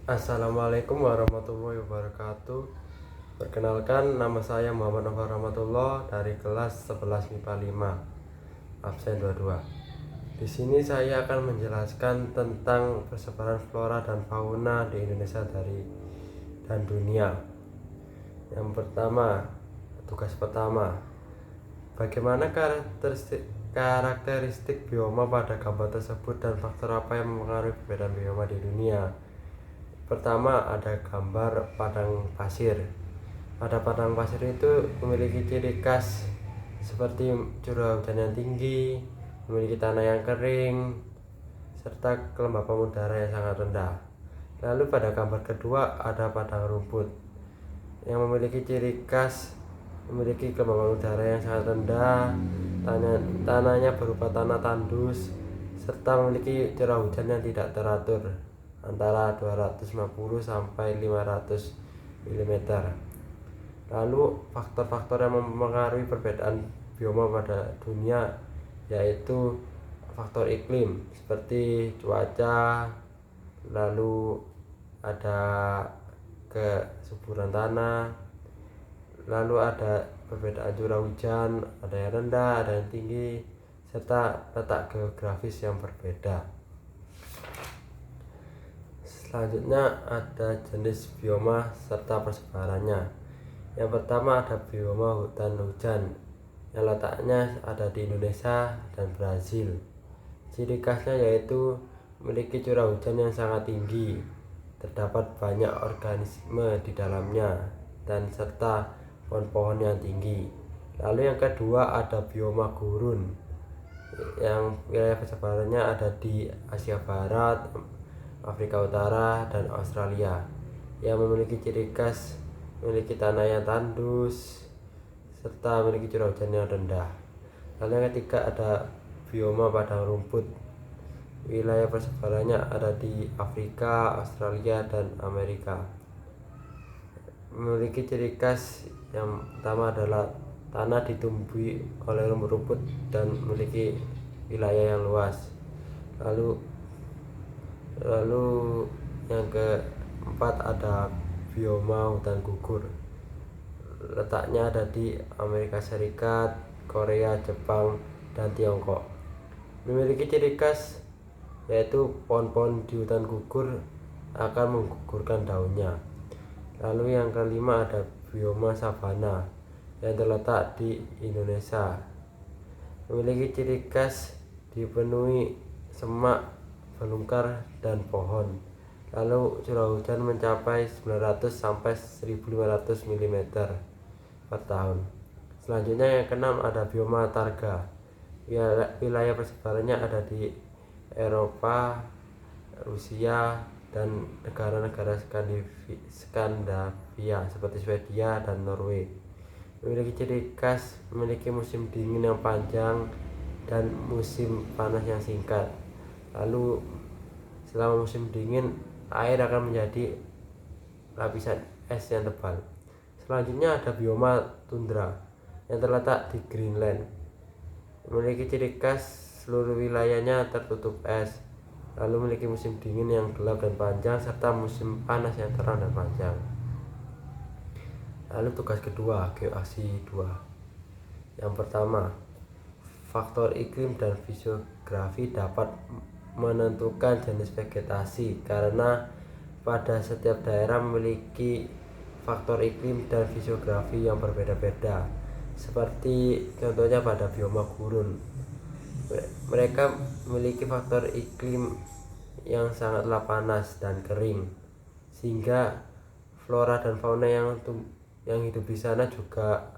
Assalamualaikum warahmatullahi wabarakatuh. Perkenalkan, nama saya Muhammad Nova Rahmatullah dari kelas 11 MIPA 5 absen 22. Di sini saya akan menjelaskan tentang persebaran flora dan fauna di Indonesia dan dunia. Yang pertama, tugas pertama, bagaimana karakteristik bioma pada gambar tersebut dan faktor apa yang mempengaruhi perbedaan bioma di dunia. Pertama, ada gambar padang pasir. Pada padang pasir itu memiliki ciri khas seperti curah hujan yang tinggi, memiliki tanah yang kering, serta kelembapan udara yang sangat rendah. Lalu pada gambar kedua ada padang rumput yang memiliki ciri khas memiliki kelembapan udara yang sangat rendah, tanahnya berupa tanah tandus, serta memiliki curah hujan yang tidak teratur antara 250 sampai 500 mm. Lalu faktor-faktor yang mempengaruhi perbedaan bioma pada dunia yaitu faktor iklim seperti cuaca, lalu ada kesuburan tanah, lalu ada perbedaan curah hujan, ada yang rendah, ada yang tinggi, serta letak geografis yang berbeda. Selanjutnya ada jenis bioma serta persebarannya. Yang pertama ada bioma hutan hujan yang letaknya ada di Indonesia dan Brazil. Ciri khasnya yaitu memiliki curah hujan yang sangat tinggi, terdapat banyak organisme di dalamnya, dan serta pohon-pohon yang tinggi. Lalu yang kedua ada bioma gurun yang wilayah persebarannya ada di Asia Barat, Afrika Utara, dan Australia, yang memiliki ciri khas memiliki tanah yang tandus serta memiliki curah hujan yang rendah. Lalu yang ketiga ada bioma padang rumput, wilayah persebarannya ada di Afrika, Australia, dan Amerika. Memiliki ciri khas yang pertama adalah tanah ditumbuhi oleh rumput-rumput dan memiliki wilayah yang luas. Lalu yang keempat ada bioma hutan gugur, letaknya ada di Amerika Serikat, Korea, Jepang, dan Tiongkok. Memiliki ciri khas yaitu pohon-pohon di hutan gugur akan menggugurkan daunnya. Lalu yang kelima ada bioma sabana yang terletak di Indonesia. Memiliki ciri khas dipenuhi semak, belukar, dan pohon. Lalu curah hujan mencapai 900 sampai 1500 mm per tahun. Selanjutnya yang keenam ada bioma taiga. Wilayah persebarannya ada di Eropa, Rusia, dan negara-negara Skandinavia seperti Swedia dan Norway. Memiliki ciri khas memiliki musim dingin yang panjang dan musim panas yang singkat. Lalu selama musim dingin air akan menjadi lapisan es yang tebal. Selanjutnya ada bioma tundra yang terletak di Greenland. Memiliki ciri khas seluruh wilayahnya tertutup es, lalu memiliki musim dingin yang gelap dan panjang serta musim panas yang terang dan panjang. Lalu tugas kedua, geoaksi 2. Yang pertama, faktor iklim dan fisiografi dapat menentukan jenis vegetasi karena pada setiap daerah memiliki faktor iklim dan fisiografi yang berbeda-beda. Seperti contohnya pada bioma gurun, mereka memiliki faktor iklim yang sangatlah panas dan kering, sehingga flora dan fauna yang hidup di sana juga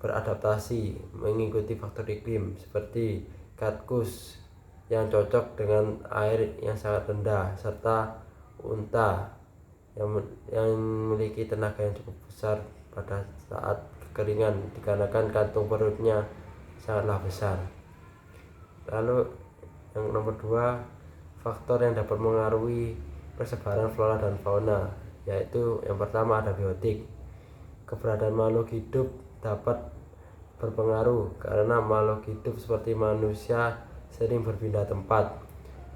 beradaptasi mengikuti faktor iklim, seperti katkus yang cocok dengan air yang sangat rendah, serta unta yang memiliki tenaga yang cukup besar pada saat kekeringan dikarenakan kantung perutnya sangatlah besar. Lalu yang nomor 2, faktor yang dapat mengaruhi persebaran flora dan fauna, yaitu yang pertama ada biotik. Keberadaan makhluk hidup dapat berpengaruh karena makhluk hidup seperti manusia sering berpindah tempat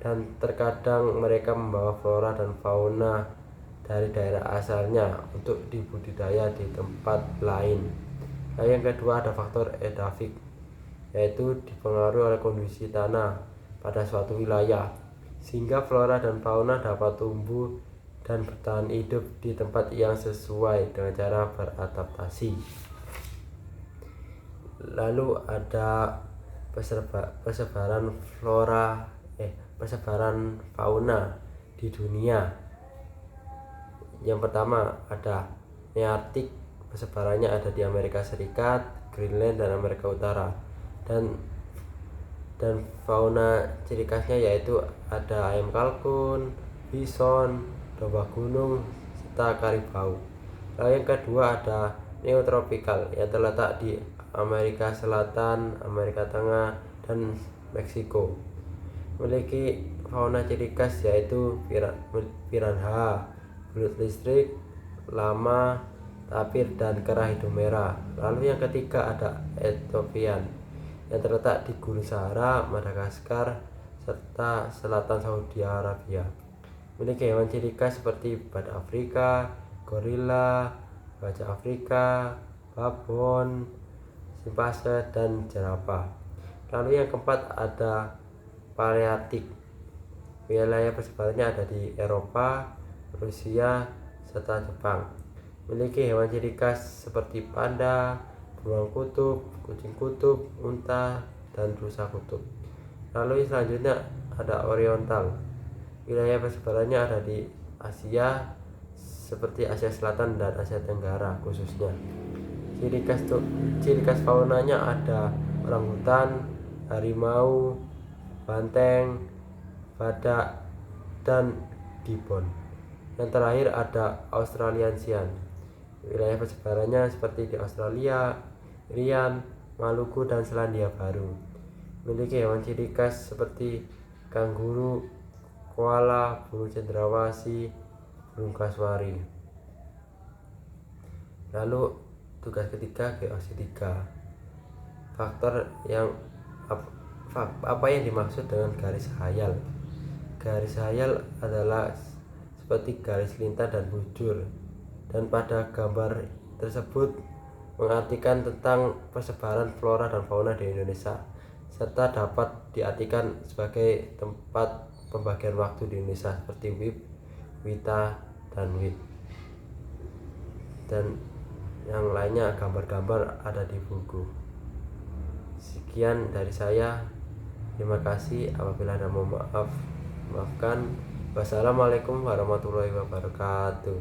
dan terkadang mereka membawa flora dan fauna dari daerah asalnya untuk dibudidaya di tempat lain. Lalu yang kedua ada faktor edafik, yaitu dipengaruhi oleh kondisi tanah pada suatu wilayah, sehingga flora dan fauna dapat tumbuh dan bertahan hidup di tempat yang sesuai dengan cara beradaptasi. Lalu ada persebaran fauna di dunia. Yang pertama ada Nearktik, persebarannya ada di Amerika Serikat, Greenland, dan Amerika Utara. Dan fauna ciri khasnya yaitu ada ayam kalkun, bison, domba gunung, serta karibau. Lalu yang kedua ada neotropikal yang terletak di Amerika Selatan, Amerika Tengah, dan Meksiko. Memiliki fauna ciri khas yaitu piranha, belut listrik, lama, tapir, dan kera hidung merah. Lalu yang ketiga ada Ethiopian yang terletak di Gunung Sahara, Madagaskar, serta selatan Saudi Arabia. Memiliki hewan ciri khas seperti badak Afrika, gorila, gajah Afrika, babon, simpase, dan jerapah. Lalu yang keempat ada Palearktik. Wilayah persebarannya ada di Eropa, Rusia, serta Jepang. Memiliki hewan ciri khas seperti panda, beruang kutub, kucing kutub, unta, dan rusa kutub. Lalu selanjutnya ada Oriental. Wilayah persebarannya ada di Asia seperti Asia Selatan dan Asia Tenggara khususnya. Ciri khas faunanya ada orangutan, harimau, banteng, badak, dan gibbon. Yang terakhir ada Australasian. Wilayah persebarannya seperti di Australia, Irian, Maluku, dan Selandia Baru. Memiliki hewan ciri khas seperti kanguru, koala, burung cendrawasih, burung kasuari. Lalu tugas ketiga geosintika. Faktor yang apa yang dimaksud dengan garis hayal? Garis hayal adalah seperti garis lintah dan bujur, dan pada gambar tersebut mengartikan tentang persebaran flora dan fauna di Indonesia, serta dapat diartikan sebagai tempat pembagian waktu di Indonesia seperti WIB, WITA, dan WIT. Dan yang lainnya gambar-gambar ada di buku. Sekian dari saya. Terima kasih. Apabila ada mohon maaf, maafkan. Wassalamualaikum warahmatullahi wabarakatuh.